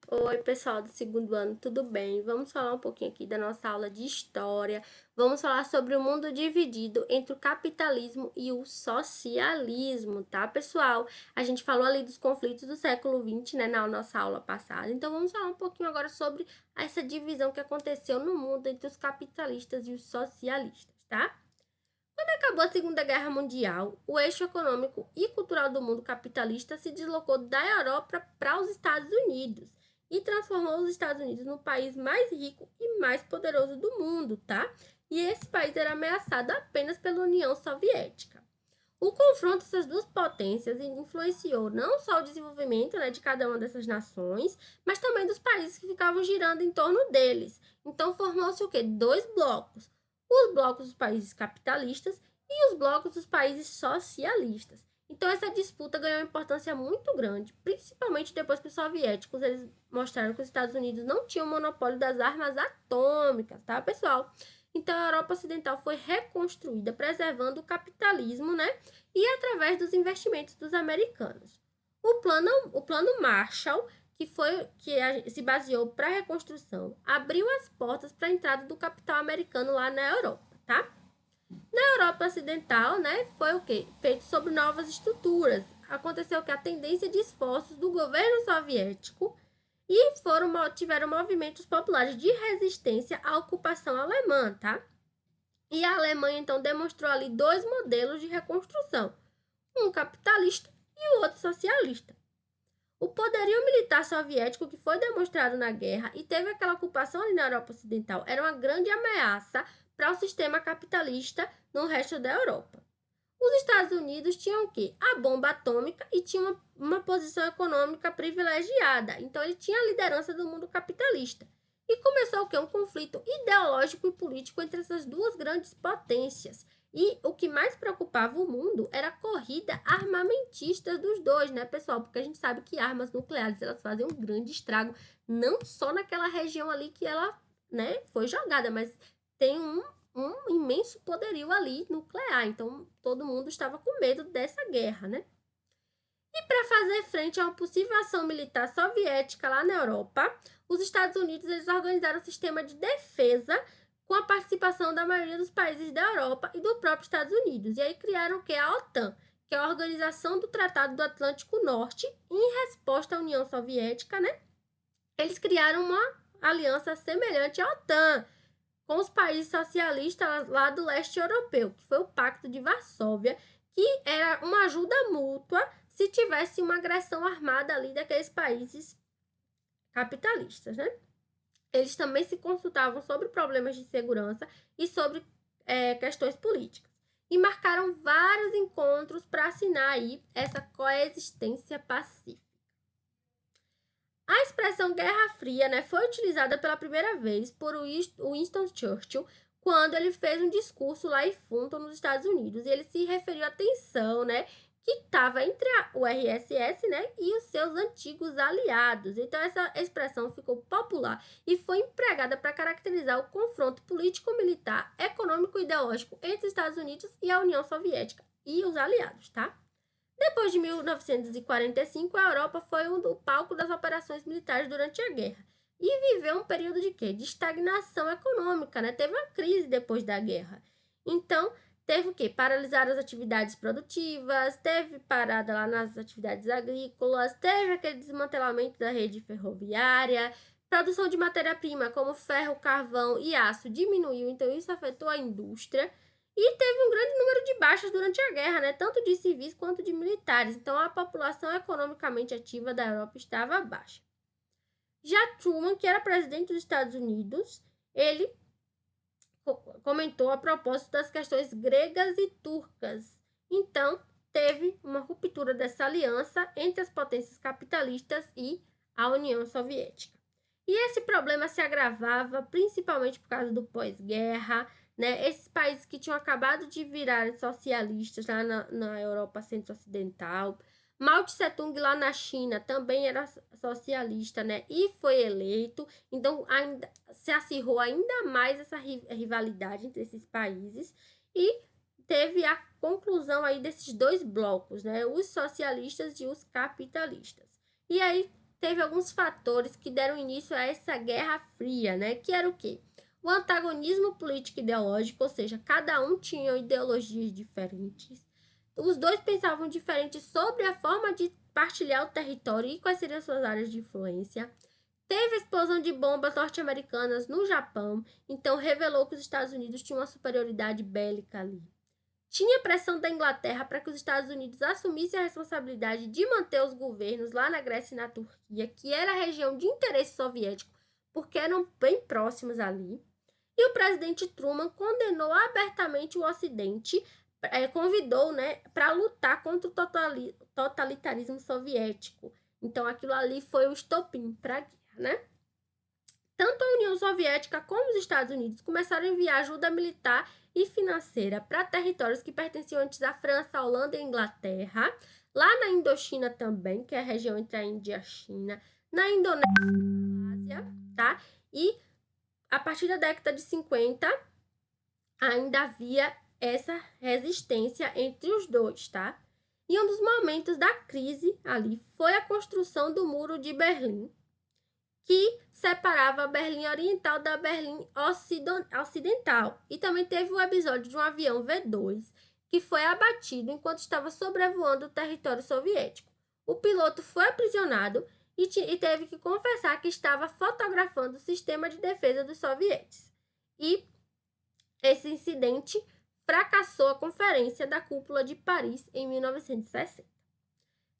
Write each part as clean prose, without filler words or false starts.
Oi, pessoal do segundo ano, tudo bem? Vamos falar um pouquinho aqui da nossa aula de história. Vamos falar sobre o mundo dividido entre o capitalismo e o socialismo, tá, pessoal? A gente falou ali dos conflitos do século XX, né, na nossa aula passada. Então, vamos falar um pouquinho agora sobre essa divisão que aconteceu no mundo entre os capitalistas e os socialistas, tá? Quando acabou a Segunda Guerra Mundial, o eixo econômico e cultural do mundo capitalista se deslocou da Europa para os Estados Unidos e transformou os Estados Unidos no país mais rico e mais poderoso do mundo, tá? E esse país era ameaçado apenas pela União Soviética. O confronto dessas duas potências influenciou não só o desenvolvimento, né, de cada uma dessas nações, mas também dos países que ficavam girando em torno deles. Então formou-se o quê? Dois blocos: os blocos dos países capitalistas e os blocos dos países socialistas. Então essa disputa ganhou uma importância muito grande, principalmente depois que os soviéticos eles mostraram que os Estados Unidos não tinham o monopólio das armas atômicas, tá, pessoal? Então a Europa Ocidental foi reconstruída, preservando o capitalismo, né? E através dos investimentos dos americanos. O plano Marshall, que se baseou para a reconstrução, abriu as portas para a entrada do capital americano lá na Europa, tá? Na Europa Ocidental, né, foi o quê? Feito sobre novas estruturas. Aconteceu que a tendência de esforços do governo soviético e tiveram movimentos populares de resistência à ocupação alemã, tá? E a Alemanha, então, demonstrou ali dois modelos de reconstrução, um capitalista e o outro socialista. O poderio militar soviético, que foi demonstrado na guerra e teve aquela ocupação ali na Europa Ocidental, era uma grande ameaça para o sistema capitalista no resto da Europa. Os Estados Unidos tinham o quê? A bomba atômica e tinha uma posição econômica privilegiada. Então, ele tinha a liderança do mundo capitalista. E começou o quê? Um conflito ideológico e político entre essas duas grandes potências. E o que mais preocupava o mundo era a corrida armamentista dos dois, né, pessoal? Porque a gente sabe que armas nucleares elas fazem um grande estrago, não só naquela região ali que ela, né, foi jogada, mas tem um imenso poderio ali nuclear. Então, todo mundo estava com medo dessa guerra, né? E para fazer frente a uma possível ação militar soviética lá na Europa, os Estados Unidos eles organizaram um sistema de defesa com a participação da maioria dos países da Europa e do próprio Estados Unidos. E aí criaram o que? A OTAN, que é a Organização do Tratado do Atlântico Norte, em resposta à União Soviética, né? Eles criaram uma aliança semelhante à OTAN, com os países socialistas lá do leste europeu, que foi o Pacto de Varsóvia, que era uma ajuda mútua se tivesse uma agressão armada ali daqueles países capitalistas, né? Eles também se consultavam sobre problemas de segurança e sobre questões políticas. E marcaram vários encontros para assinar aí essa coexistência pacífica. A expressão Guerra Fria, né, foi utilizada pela primeira vez por Winston Churchill quando ele fez um discurso lá em Fulton, nos Estados Unidos. E ele se referiu à tensão, né, que estava entre o RSS, né, e os seus antigos aliados. Então, essa expressão ficou popular e foi empregada para caracterizar o confronto político-militar, econômico e ideológico entre os Estados Unidos e a União Soviética e os aliados, tá? Depois de 1945, a Europa foi o palco das operações militares durante a guerra e viveu um período de quê? De estagnação econômica, né? Teve uma crise depois da guerra. Então, teve o quê? Paralisar as atividades produtivas, teve parada lá nas atividades agrícolas, teve aquele desmantelamento da rede ferroviária, produção de matéria-prima como ferro, carvão e aço diminuiu, então isso afetou a indústria. E teve um grande número de baixas durante a guerra, né? Tanto de civis quanto de militares. Então, a população economicamente ativa da Europa estava baixa. Já Truman, que era presidente dos Estados Unidos, ele comentou a propósito das questões gregas e turcas. Então, teve uma ruptura dessa aliança entre as potências capitalistas e a União Soviética. E esse problema se agravava principalmente por causa do pós-guerra, né? Esses países que tinham acabado de virar socialistas lá na Europa Centro-Ocidental. Mao Tse-tung lá na China também era socialista, né? E foi eleito. Então, ainda se acirrou ainda mais essa rivalidade entre esses países e teve a conclusão aí desses dois blocos, né? Os socialistas e os capitalistas. E aí teve alguns fatores que deram início a essa Guerra Fria, né? Que era o quê? O antagonismo político e ideológico, ou seja, cada um tinha ideologias diferentes. Os dois pensavam diferente sobre a forma de partilhar o território e quais seriam suas áreas de influência. Teve a explosão de bombas norte-americanas no Japão, então revelou que os Estados Unidos tinham uma superioridade bélica ali. Tinha pressão da Inglaterra para que os Estados Unidos assumissem a responsabilidade de manter os governos lá na Grécia e na Turquia, que era a região de interesse soviético, porque eram bem próximos ali. E o presidente Truman condenou abertamente o Ocidente, convidou, né, para lutar contra o totalitarismo soviético. Então, aquilo ali foi o estopim para a guerra, né? Tanto a União Soviética como os Estados Unidos começaram a enviar ajuda militar e financeira para territórios que pertenciam antes à França, à Holanda e à Inglaterra, lá na Indochina também, que é a região entre a Índia e a China, na Indonésia e na Malásia, tá? E a partir da década de 50, ainda havia essa resistência entre os dois, tá? E um dos momentos da crise ali foi a construção do Muro de Berlim, que separava a Berlim Oriental da Berlim Ocidental. E também teve o episódio de um avião V2 que foi abatido enquanto estava sobrevoando o território soviético. O piloto foi aprisionado e teve que confessar que estava fotografando o sistema de defesa dos sovietes. E esse incidente fracassou a Conferência da Cúpula de Paris em 1960.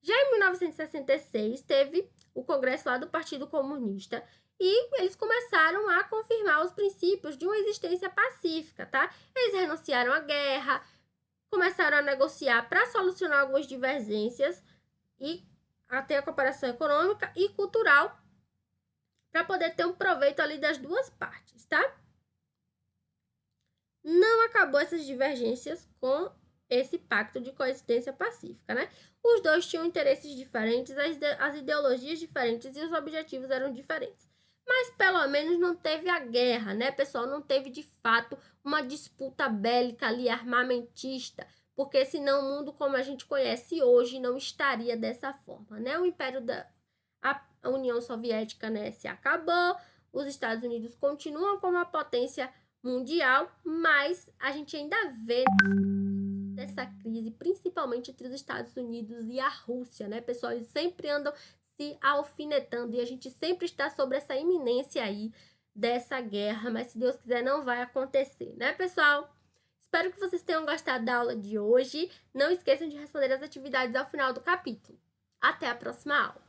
Já em 1966, teve o congresso lá do Partido Comunista e eles começaram a confirmar os princípios de uma existência pacífica, tá? Eles renunciaram à guerra, começaram a negociar para solucionar algumas divergências e até a cooperação econômica e cultural para poder ter um proveito ali das duas partes, tá? Não acabou essas divergências com esse pacto de coexistência pacífica, né? Os dois tinham interesses diferentes, as ideologias diferentes e os objetivos eram diferentes. Mas pelo menos não teve a guerra, né, pessoal? Não teve de fato uma disputa bélica ali, armamentista, porque senão o mundo como a gente conhece hoje não estaria dessa forma, né? O Império a União Soviética, né, se acabou, os Estados Unidos continuam como uma potência mundial, mas a gente ainda vê dessa crise, principalmente entre os Estados Unidos e a Rússia, né, pessoal? Eles sempre andam se alfinetando e a gente sempre está sobre essa iminência aí dessa guerra, mas se Deus quiser não vai acontecer, né, pessoal? Espero que vocês tenham gostado da aula de hoje. Não esqueçam de responder as atividades ao final do capítulo. Até a próxima aula!